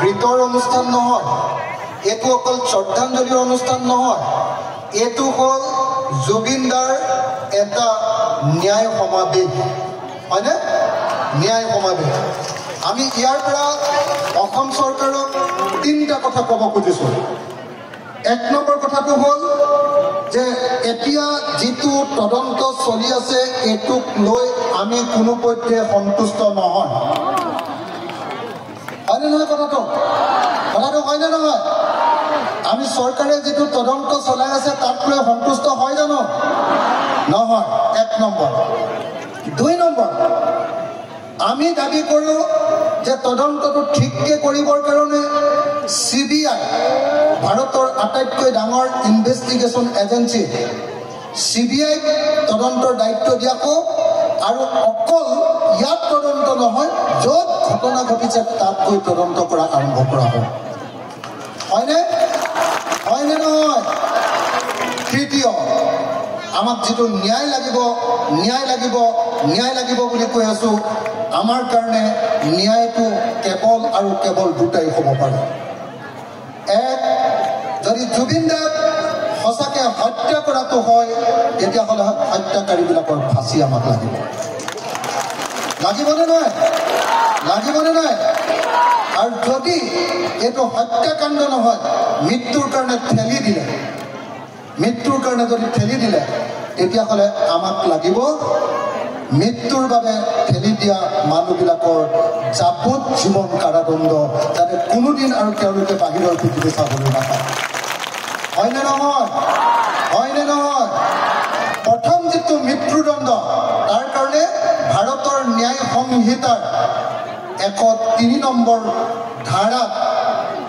গীতৰ অনুষ্ঠান নহয়, এইটো অকল শ্ৰদ্ধাঞ্জলিৰ অনুষ্ঠান নহয়, এইটো হ'ল জুবিন দাৰ এটা ন্যায় সমাৱেশ, হয়নে? ন্যায় সমাৱেশ। আমি ইয়াৰ পৰা অসম চৰকাৰক 3টা কথা ক'ব খুজিছোঁ। 1 নম্বৰ কথাটো হ'ল যে এতিয়া যিটো তদন্ত চলি আছে এইটোক লৈ আমি কোনোপধ্যে সন্তুষ্ট নহয়। হয়নে নহয় কথাটো হয়নে নহয়? আমি চৰকাৰে যিটো তদন্ত চলাই আছে তাক লৈ সন্তুষ্ট হয় জানো? নহয়। 1 নম্বৰ। 2 নম্বৰ, আমি দাবী কৰোঁ যে তদন্তটো ঠিককৈ কৰিবৰ কাৰণে CBI, ভাৰতৰ আটাইতকৈ ডাঙৰ ইনভেষ্টিগেশ্যন এজেঞ্চি, CBI তদন্তৰ দায়িত্ব দিয়া হওক, আৰু অকল ইয়াত তদন্ত নহয়, য'ত ঘটনা ঘটিছে তাত গৈ তদন্ত কৰা আৰম্ভ কৰা হওক। হয়নে? হয়নে নহয়? 3য়, আমাক যিটো ন্যায় লাগিব বুলি কৈ আছো, আমাৰ কাৰণে ন্যায়টো কেৱল আৰু কেৱল 2টাই হ'ব পাৰে। 1, যদি জুবিন দাক সঁচাকৈ হত্যা কৰাটো হয় তেতিয়াহ'লে হত্যাকাৰীবিলাকৰ ফাঁচি আমাক লাগিব। লাগিবনে নহয়? লাগিবনে নহয়? আৰু যদি এইটো হত্যাকাণ্ড নহয়, মৃত্যুৰ কাৰণে যদি ঠেলি দিলে তেতিয়াহ'লে আমাক লাগিব মৃত্যুৰ বাবে ঠেলি দিয়া মানুহবিলাকৰ যাৱজ্জীৱন কাৰাদণ্ড, যাতে কোনোদিন আৰু তেওঁলোকে বাহিৰৰ পৃথিৱী চাবলৈ নাপায়। হয়নে নহয়? হয়নে নহয়? প্ৰথম যিটো মৃত্যুদণ্ড, তাৰ কাৰণে ভাৰতৰ ন্যায় সংহিতাৰ 103 নম্বৰ ধাৰাত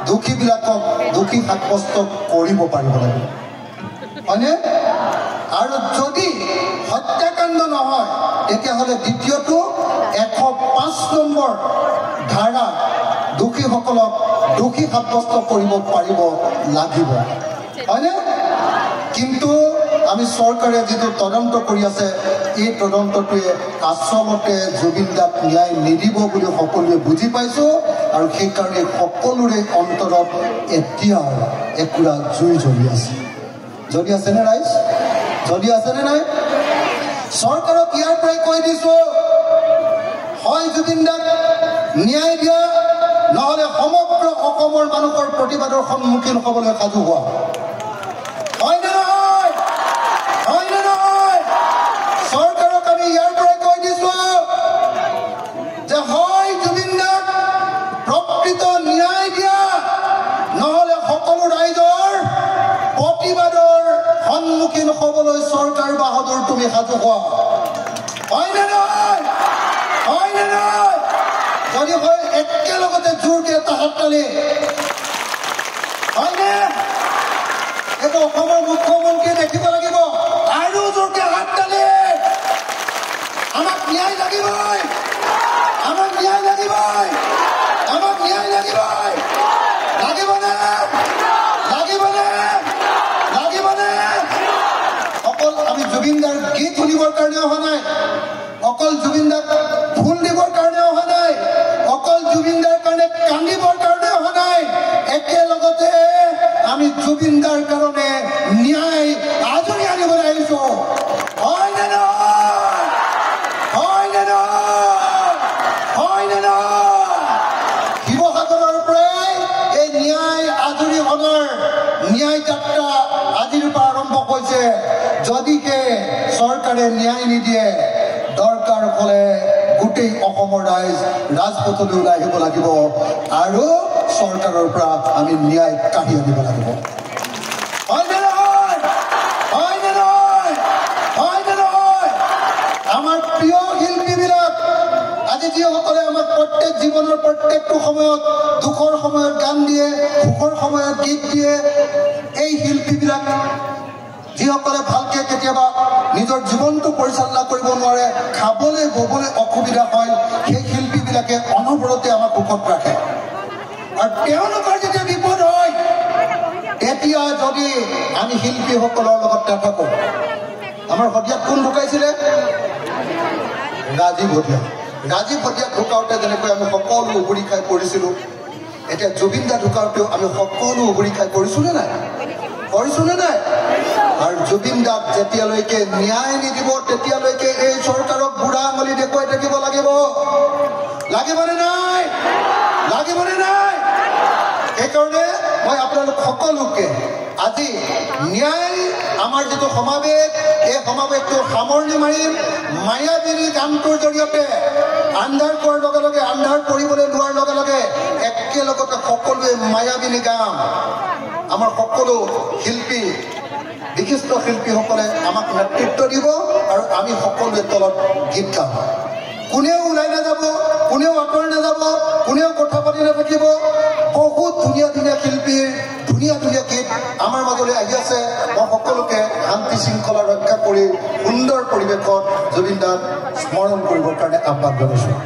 দোষীবিলাকক দোষী সাব্যস্ত কৰিব পাৰিব লাগে। হয়নে? আৰু যদি হত্যাকাণ্ড নহয় তেতিয়াহ'লে দ্বিতীয়টো 105 নম্বৰ ধাৰা দোষীসকলক দোষী সাব্যস্ত কৰিব পাৰিব লাগিব। হয়নে? কিন্তু আমি চৰকাৰে যিটো তদন্ত কৰি আছে, এই তদন্তটোৱে আচলতে জুবিন দাক ন্যায় নিদিব বুলি সকলোৱে বুজি পাইছোঁ, আৰু সেইকাৰণে সকলোৰে অন্তৰত এতিয়া একুৰা জুই জ্বলি আছে। জ্বলি আছেনে ৰাইজ? জ্বলি আছেনে নাই? চৰকাৰক ইয়াৰ পৰাই কৈ দিছোঁ, হয় জুবিন দাক ন্যায় দিয়া, নহ'লে সমগ্ৰ অসমৰ মানুহৰ প্ৰতিবাদৰ সন্মুখীন হ'বলৈ সাজু হোৱা। হয়নে নহয়? হয়নে নহয়? চৰকাৰক আমি ইয়াৰ পৰাই কৈ দিছোঁ যে হয় জুবিন দাক প্ৰকৃত ন্যায় দিয়া, নহ'লে সকলো ৰাইজৰ প্ৰতিবাদৰ সন্মুখীন হ'বলৈ চৰকাৰ বাহাদুৰ তুমি সাজু হোৱা। হয়নে নহয়? হয়নে নহয়? যদি হয় একেলগতে জোৰকে এটা হাততালি। হয়নে? এইটো অসমৰ মুখ্যমন্ত্ৰীয়ে দেখিব লাগিব, আৰু জোৰকে হাততালি। আমাক ন্যায় লাগিবই, আমাক ন্যায় লাগিবই, আমাক ন্যায় লাগিবই। লাগিবনে? লাগিবনে? লাগিবনে? অকল আমি জুবিন দাৰ গীত শুনিবৰ কাৰণে অহা নাই, অকল জুবিন দাক ফুল দিবৰ কাৰণে অহা নাই, অকল জুবিন দাৰ কাৰণে কান্দিবৰ কাৰণে অহা নাই, একেলগতে আমি জুবিন দাৰ কাৰণে ন্যায় আজৰি আনিবলৈ আহিছো। হয়নে নহয়? হয়নে নহয়? হয়নে নহয়? শিৱসাগৰৰ পৰাই এই ন্যায় আজৰি অনাৰ ন্যায় যাত্ৰা আজিৰ পৰা আৰম্ভ হৈছে। যদিহে চৰকাৰে ন্যায় নিদিয়ে, দৰকাৰ হ'লে গোটেই অসমৰ ৰাইজ ৰাজপথলৈ ওলাই আহিব লাগিব, আৰু চৰকাৰৰ পৰা আমি ন্যায় কাঢ়ি আনিব লাগিব। হয়নে নহয়? হয়নে নহয়? হয়নে নহয়? আমাৰ প্ৰিয় শিল্পীবিলাক, আজি যিসকলে আমাক প্ৰত্যেক জীৱনৰ প্ৰত্যেকটো সময়ত, দুখৰ সময়ত গান দিয়ে, সুখৰ সময়ত গীত দিয়ে, এই শিল্পীবিলাক যিসকলে ভালকে কেতিয়াবা নিজৰ জীৱনটো পৰিচালনা কৰিব নোৱাৰে, খাবলৈ ববলৈ অসুবিধা হয়, সেই শিল্পীবিলাকে অনবৰতে আমাক সুখত ৰাখে। আৰু তেওঁলোকৰ যেতিয়া বিপদ হয়, তেতিয়া যদি আমি শিল্পীসকলৰ লগত নাথাকোঁ, আমাৰ ভটিয়াত কোন ঢুকাইছিলে? ৰাজীৱ ভটিয়া। ৰাজীৱ ভটিয়াত ঢুকাওঁতে যেনেকৈ আমি সকলো উবৰি খাই পৰিছিলোঁ, এতিয়া জুবিন দা ঢুকাওঁতেও আমি সকলো উবৰি খাই কৰিছোঁ নে নাই? আৰু জুবিন দাক যেতিয়ালৈকে ন্যায় নিদিব তেতিয়ালৈকে এই চৰকাৰক বুঢ়া আঙুলি দেখুৱাই থাকিব লাগিবনে নাই? সেইকাৰণে মই আপোনালোক সকলোকে আজি ন্যায় আমাৰ যিটো সমাৱেশ এই সমাৱেশটো সামৰণি মাৰিম মায়াবিনী গানটোৰ জৰিয়তে। আন্ধাৰ পোৱাৰ লগে লগে আন্ধাৰ কৰিবলৈ লোৱাৰ লগে লগে একেলগতে সকলোৱে মায়াবিনী গাম। আমাৰ সকলো শিল্পী বিশিষ্ট শিল্পীসকলে আমাক নেতৃত্ব দিব আৰু আমি সকলোৱে তলত গীত গাম। কোনেও ওলাই নাযাব, কোনেও আঁতৰি নাযাব, কোনেও কথা পাতি নাথাকিব। বহুত ধুনীয়া ধুনীয়া শিল্পীৰ ধুনীয়া ধুনীয়া গীত আমাৰ মাজলৈ আহি আছে। মই সকলোকে শান্তি শৃংখলা ৰক্ষা কৰি সুন্দৰ পৰিৱেশত জুবিন দাক স্মৰণ কৰিবৰ কাৰণে আহ্বান জনাইছোঁ।